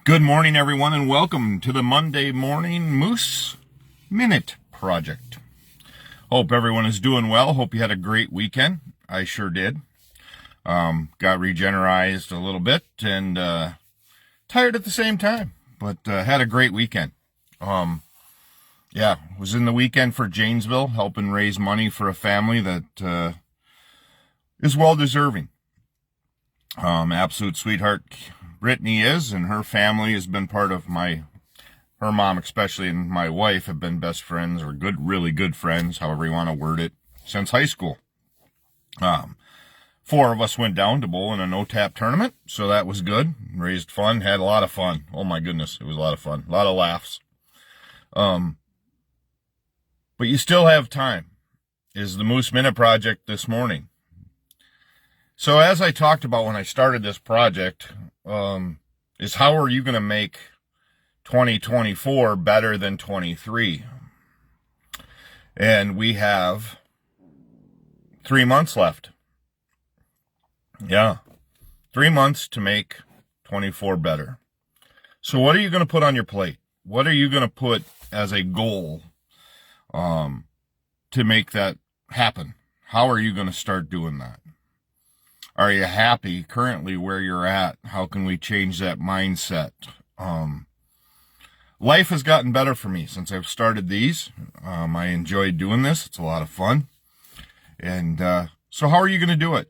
Good morning, everyone, and welcome to the Monday Morning Moose Minute Project. Hope everyone is doing well. Hope you had a great weekend. I sure did. Got regenerized a little bit and tired at the same time, but had a great weekend. Was in the weekend for Janesville, helping raise money for a family that is well-deserving. Absolute sweetheart Brittany is, and her family has been part of her mom especially, and my wife have been best friends, or really good friends, however you want to word it, since high school. 4 of us went down to bowl in a no-tap tournament, so that was good. Raised fun, had a lot of fun. Oh my goodness, it was a lot of fun, a lot of laughs. But you still have time, is the Moose Minute Project this morning. So as I talked about when I started this project, is how are you going to make 2024 better than 23? And we have 3 months left. Yeah, 3 months to make 24 better. So what are you going to put on your plate? What are you going to put as a goal to make that happen? How are you going to start doing that? Are you happy currently where you're at? How can we change that mindset? Life has gotten better for me since I've started these. I enjoy doing this. It's a lot of fun. And so how are you going to do it?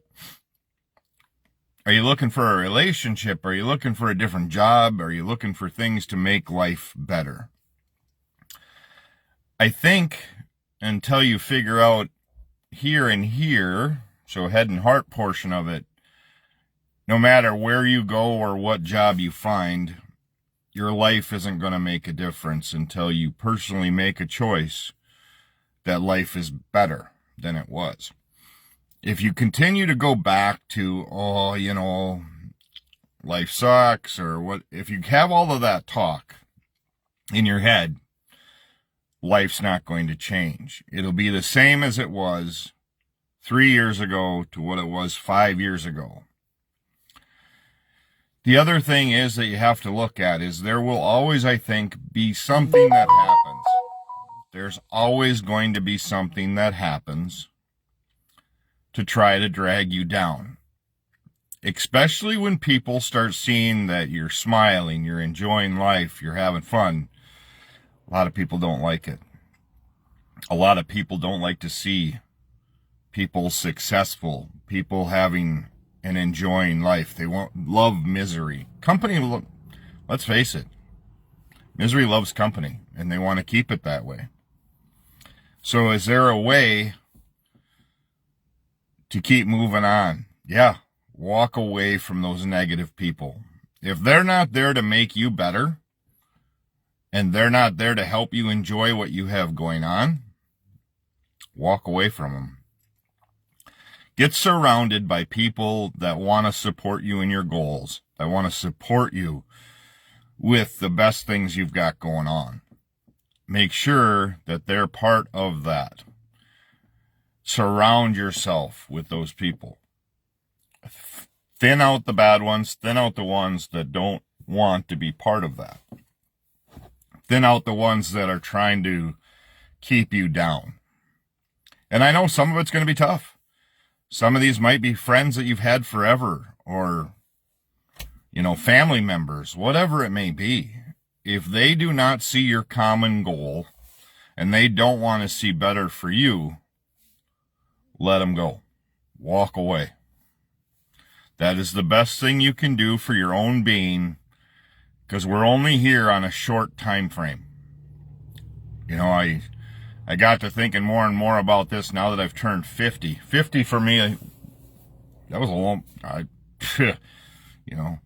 Are you looking for a relationship? Are you looking for a different job? Are you looking for things to make life better? I think until you figure out here and here, so head and heart portion of it, no matter where you go or what job you find, your life isn't going to make a difference until you personally make a choice that life is better than it was. If you continue to go back to, life sucks, or what, if you have all of that talk in your head, life's not going to change. It'll be the same as it was 3 years ago to what it was 5 years ago. The other thing is that you have to look at is there will always, I think, be something that happens. There's always going to be something that happens to try to drag you down. Especially when people start seeing that you're smiling, you're enjoying life, you're having fun. A lot of people don't like it. A lot of people don't like to see people successful, people having and enjoying life. They won't love misery. Let's face it, misery loves company, and they want to keep it that way. So is there a way to keep moving on? Yeah, walk away from those negative people. If they're not there to make you better, and they're not there to help you enjoy what you have going on, walk away from them. Get surrounded by people that want to support you in your goals, that want to support you with the best things you've got going on. Make sure that they're part of that. Surround yourself with those people. Thin out the bad ones, thin out the ones that don't want to be part of that. Thin out the ones that are trying to keep you down. And I know some of it's going to be tough. Some of these might be friends that you've had forever, or, family members, whatever it may be. If they do not see your common goal and they don't want to see better for you, let them go. Walk away. That is the best thing you can do for your own being, because we're only here on a short time frame. I got to thinking more and more about this now that I've turned 50. 50 for me, that was a long,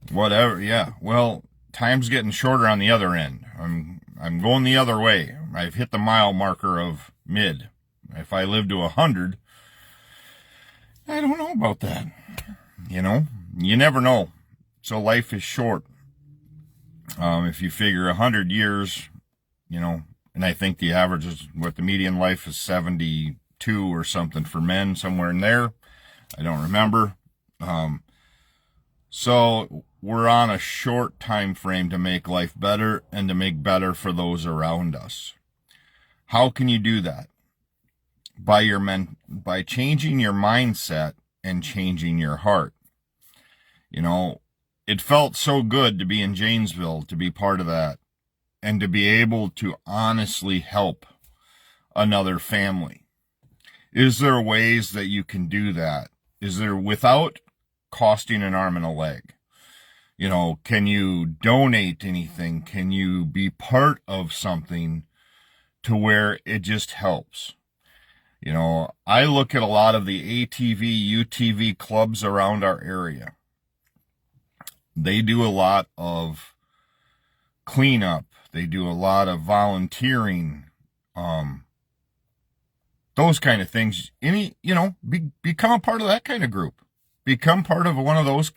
whatever. Yeah. Well, time's getting shorter on the other end. I'm going the other way. I've hit the mile marker of mid. If I live to 100, I don't know about that. You never know. So life is short. If you figure 100 years, and I think the average is, the median life is 72 or something for men, somewhere in there. I don't remember. So we're on a short time frame to make life better and to make better for those around us. How can you do that? By changing your mindset and changing your heart. You know, it felt so good to be in Janesville, to be part of that, and to be able to honestly help another family. Is there ways that you can do that? Is there, without costing an arm and a leg? You know, can you donate anything? Can you be part of something to where it just helps? You know, I look at a lot of the ATV, UTV clubs around our area. They do a lot of cleanup. They do a lot of volunteering. Those kind of things. Become a part of that kind of group. Become part of one of those,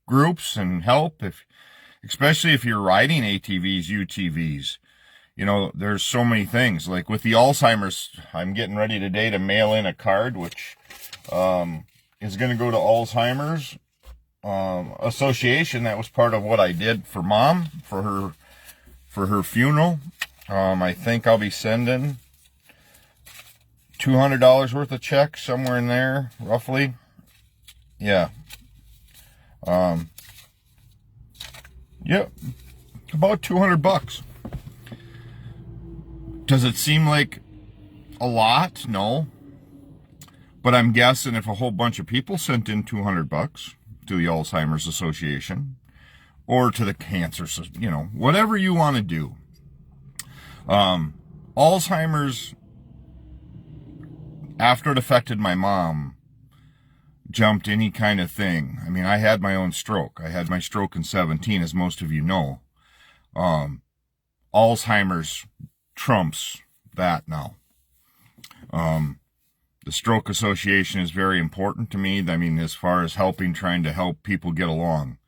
groups and help, especially if you're riding ATVs, UTVs. There's so many things. Like with the Alzheimer's, I'm getting ready today to mail in a card, which is going to go to Alzheimer's Association. That was part of what I did for Mom, for her funeral. I think I'll be sending $200 worth of checks, somewhere in there, roughly. Yeah. About $200. Does it seem like a lot? No. But I'm guessing if a whole bunch of people sent in $200 to the Alzheimer's Association or to the cancer, whatever you want to do. Alzheimer's, after it affected my mom, jumped any kind of thing. I mean, I had my own stroke. I had my stroke in 17, as most of you know. Alzheimer's trumps that now. The Stroke Association is very important to me. I mean, as far as trying to help people get along.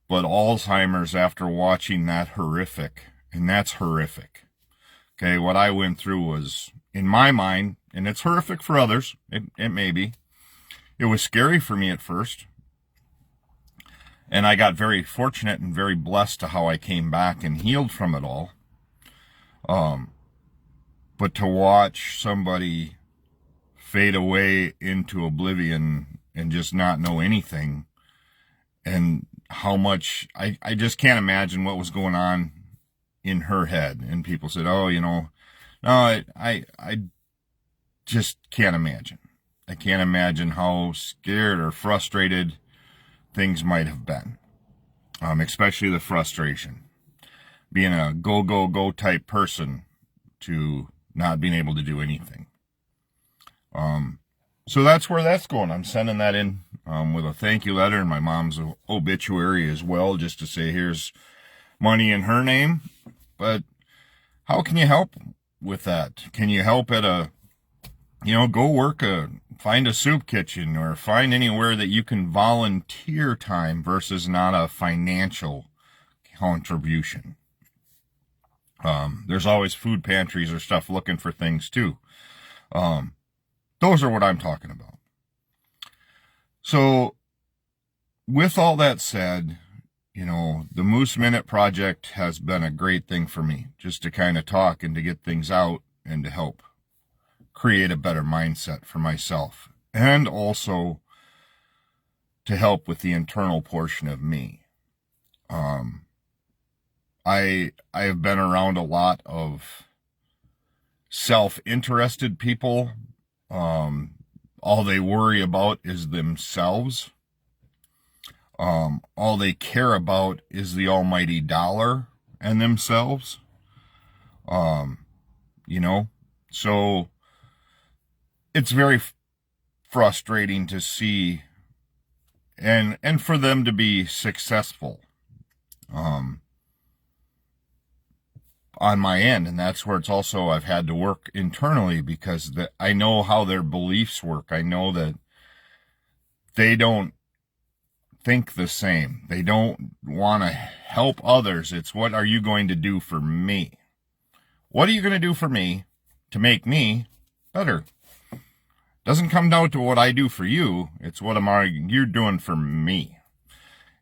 But Alzheimer's, after watching that, horrific. And that's horrific. Okay, what I went through was, in my mind, and it's horrific for others, it may be, it was scary for me at first. And I got very fortunate and very blessed to how I came back and healed from it all. But to watch somebody fade away into oblivion and just not know anything, and how much, I just can't imagine what was going on in her head. And people said, oh, no, I just can't imagine. I can't imagine how scared or frustrated things might have been, especially the frustration. Being a go, go, go type person to not being able to do anything. So that's where that's going. I'm sending that in with a thank you letter and my mom's obituary as well, just to say here's money in her name. But how can you help with that? Can you help at go find a soup kitchen or find anywhere that you can volunteer time versus not a financial contribution? There's always food pantries or stuff looking for things too. Those are what I'm talking about. So with all that said, the Moose Minute Project has been a great thing for me, just to kind of talk and to get things out and to help create a better mindset for myself, and also to help with the internal portion of me. I have been around a lot of self-interested people. All they worry about is themselves. All they care about is the almighty dollar and themselves. So it's very frustrating to see and for them to be successful on my end. And that's where it's also, I've had to work internally, because I know how their beliefs work. I know that they don't think the same. They don't want to help others. It's, what are you going to do for me? What are you going to do for me to make me better? Doesn't come down to what I do for you. It's what you're doing for me.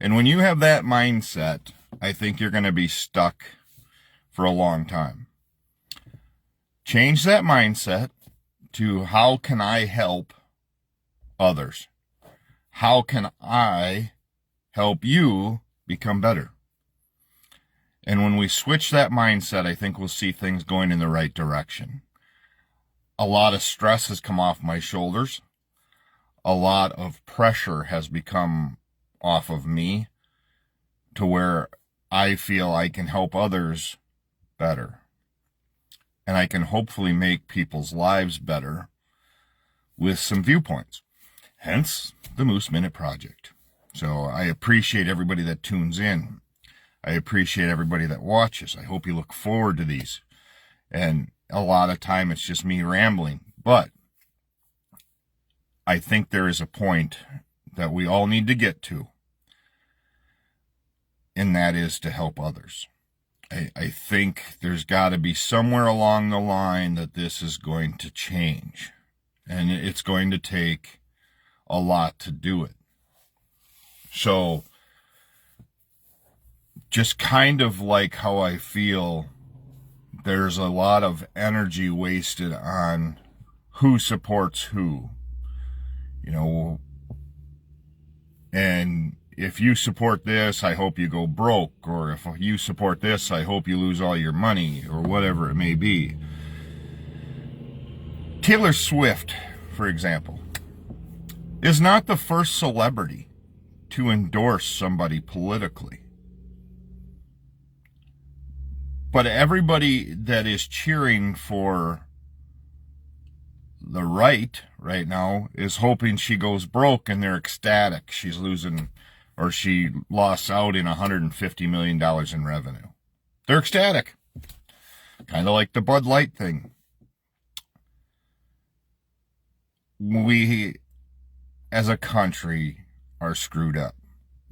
And when you have that mindset, I think you're going to be stuck for a long time. Change that mindset to how can I help others? How can I help you become better? And when we switch that mindset, I think we'll see things going in the right direction. A lot of stress has come off my shoulders. A lot of pressure has become off of me to where I feel I can help others better. And I can hopefully make people's lives better with some viewpoints. Hence the Moose Minute Project. So I appreciate everybody that tunes in. I appreciate everybody that watches. I hope you look forward to these. And a lot of time it's just me rambling. But I think there is a point that we all need to get to. And that is to help others. I think there's got to be somewhere along the line that this is going to change. And it's going to take a lot to do it. So, just kind of like how I feel, there's a lot of energy wasted on who supports who. You know, and if you support this, I hope you go broke, or if you support this, I hope you lose all your money, or whatever it may be. Taylor Swift, for example, is not the first celebrity to endorse somebody politically. But everybody that is cheering for the right now is hoping she goes broke, and they're ecstatic she's losing, or she lost out in $150 million in revenue. They're ecstatic. Kind of like the Bud Light thing. We, as a country, are screwed up.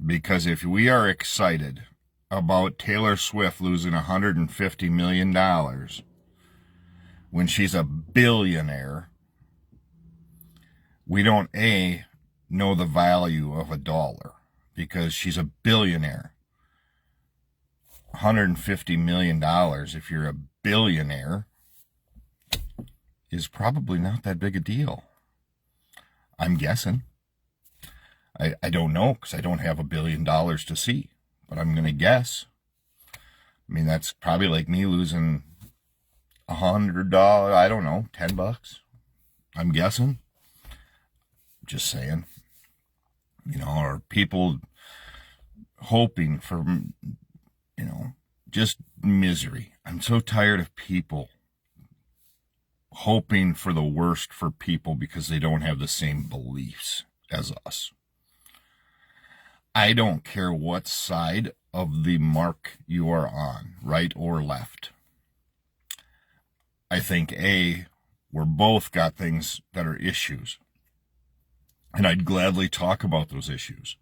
Because if we are excited about Taylor Swift losing $150 million when she's a billionaire, we don't, A, know the value of a dollar. Because she's a billionaire. $150 million, if you're a billionaire, is probably not that big a deal. I'm guessing. I don't know, because I don't have $1 billion to see. But I'm going to guess. I mean, that's probably like me losing $100, I don't know, $10. I'm guessing. Just saying. You know, or people hoping for, you know, just misery. I'm so tired of people hoping for the worst for people because they don't have the same beliefs as us. I don't care what side of the mark you are on, right or left. I think, A, we're both got things that are issues. And I'd gladly talk about those issues.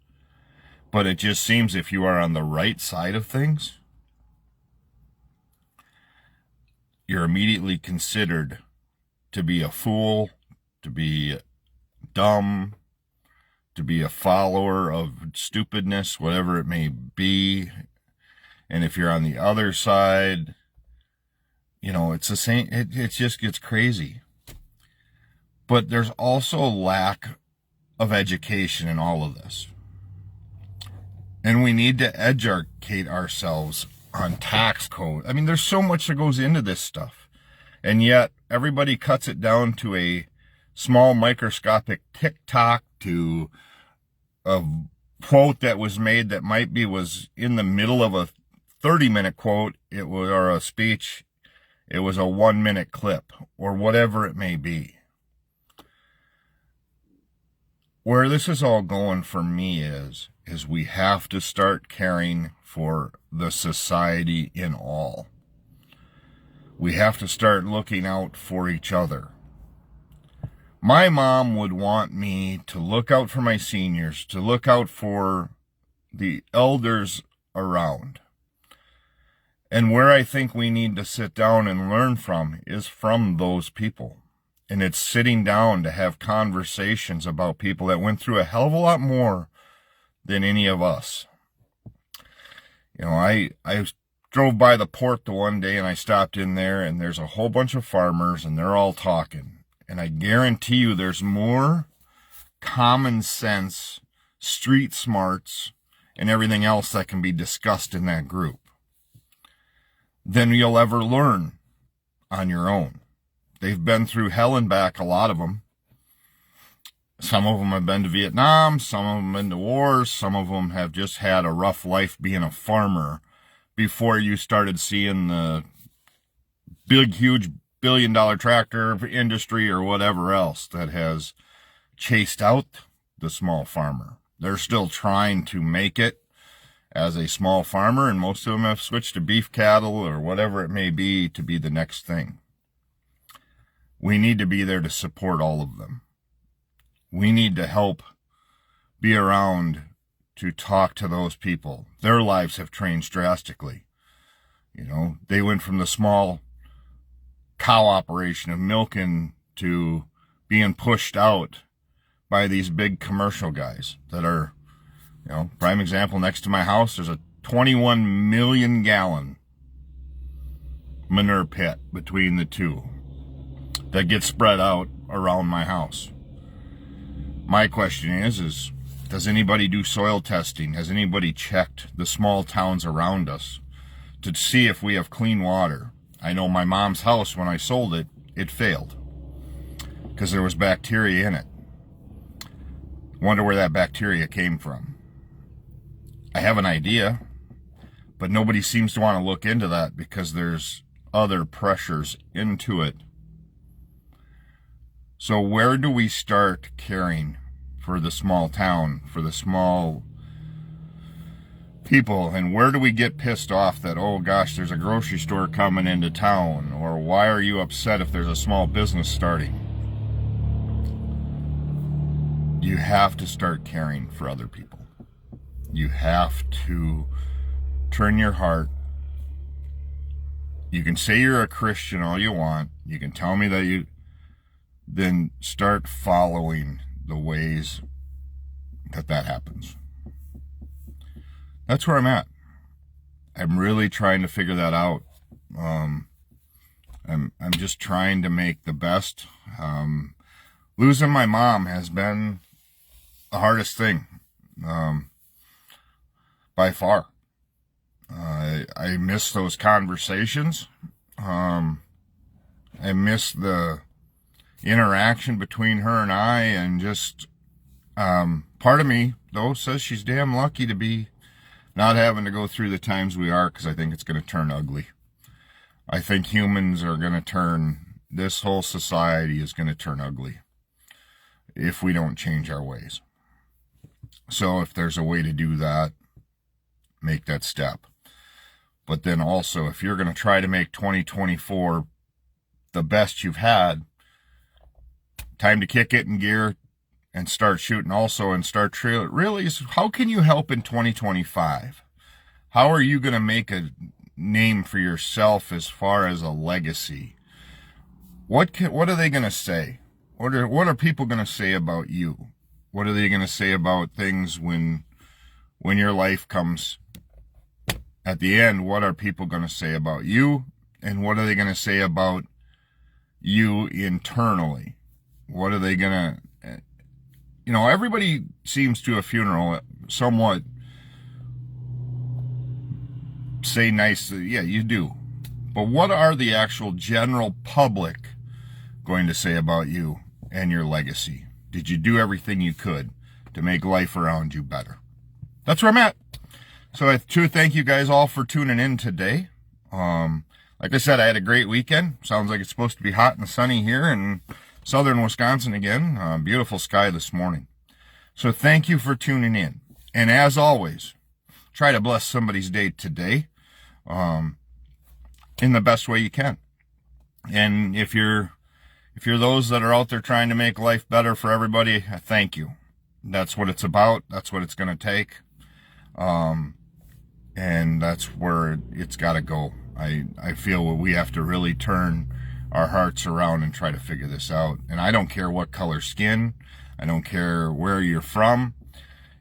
But it just seems if you are on the right side of things, you're immediately considered to be a fool, to be dumb, to be a follower of stupidness, whatever it may be. And if you're on the other side, you know, it's the same. It just gets crazy. But there's also lack of education in all of this. And we need to educate ourselves on tax code. I mean, there's so much that goes into this stuff. And yet everybody cuts it down to a small microscopic tick-tock, to a quote that was made that was in the middle of a 30-minute quote, or a speech. It was a 1-minute clip, or whatever it may be. Where this is all going for me is we have to start caring for the society in all. We have to start looking out for each other. My mom would want me to look out for my seniors, to look out for the elders around. And where I think we need to sit down and learn from is from those people. And it's sitting down to have conversations about people that went through a hell of a lot more than any of us. You know, I drove by the port the one day and I stopped in there, and there's a whole bunch of farmers and they're all talking. And I guarantee you there's more common sense, street smarts, and everything else that can be discussed in that group than you'll ever learn on your own. They've been through hell and back, a lot of them. Some of them have been to Vietnam, some of them have been to wars, some of them have just had a rough life being a farmer before you started seeing the big, huge billion-dollar tractor industry or whatever else that has chased out the small farmer. They're still trying to make it as a small farmer, and most of them have switched to beef cattle or whatever it may be to be the next thing. We need to be there to support all of them. We need to help be around to talk to those people. Their lives have changed drastically. You know, they went from the small cow operation of milking to being pushed out by these big commercial guys that are, you know, prime example, next to my house, there's a 21 million gallon manure pit between the two that gets spread out around my house. My question is does anybody do soil testing? Has anybody checked the small towns around us to see if we have clean water? I know my mom's house, when I sold it, it failed because there was bacteria in it. Wonder where that bacteria came from. I have an idea, but nobody seems to want to look into that because there's other pressures into it. So where do we start caring for the small town, for the small people, and where do we get pissed off that, oh gosh, there's a grocery store coming into town, or why are you upset if there's a small business starting? You have to start caring for other people. You have to turn your heart. You can say you're a Christian all you want. You can tell me that you, then start following the ways that happens. That's where I'm at. I'm really trying to figure that out. I'm just trying to make the best. Losing my mom has been the hardest thing, by far. I miss those conversations. I miss the interaction between her and I, and just part of me though says she's damn lucky to be not having to go through the times we are, because I think it's going to turn ugly. I think humans are going to turn, this whole society is going to turn ugly if we don't change our ways. So if there's a way to do that, make that step. But then also, if you're going to try to make 2024 the best you've had, time to kick it in gear and start shooting also, and start really, how can you help in 2025? How are you going to make a name for yourself as far as a legacy? What are they going to say? What are people going to say about you? What are they going to say about things when your life comes at the end? What are people going to say about you? And what are they going to say about you internally? What are they going to, you know, everybody seems to a funeral somewhat say nice, yeah, you do. But what are the actual general public going to say about you and your legacy? Did you do everything you could to make life around you better? That's where I'm at. So I do thank you guys all for tuning in today. Like I said, I had a great weekend. Sounds like it's supposed to be hot and sunny here in southern Wisconsin again. Beautiful sky this morning. So thank you for tuning in. And as always, try to bless somebody's day today in the best way you can. And if you're those that are out there trying to make life better for everybody, I thank you. That's what it's about. That's what it's going to take. And that's where it's got to go. I feel we have to really turn our hearts around and try to figure this out. And I don't care what color skin. I don't care where you're from.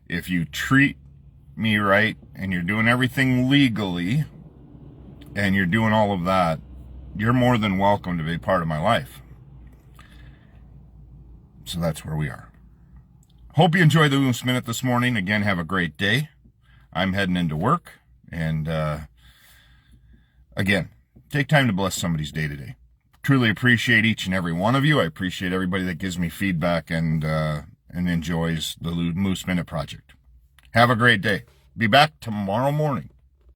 If you treat me right and you're doing everything legally and you're doing all of that, you're more than welcome to be part of my life. So that's where we are. Hope you enjoyed the Moose Minute this morning. Again, have a great day. I'm heading into work. And again, take time to bless somebody's day today. Truly appreciate each and every one of you. I appreciate everybody that gives me feedback and enjoys the Moose Minute project. Have a great day. Be back tomorrow morning.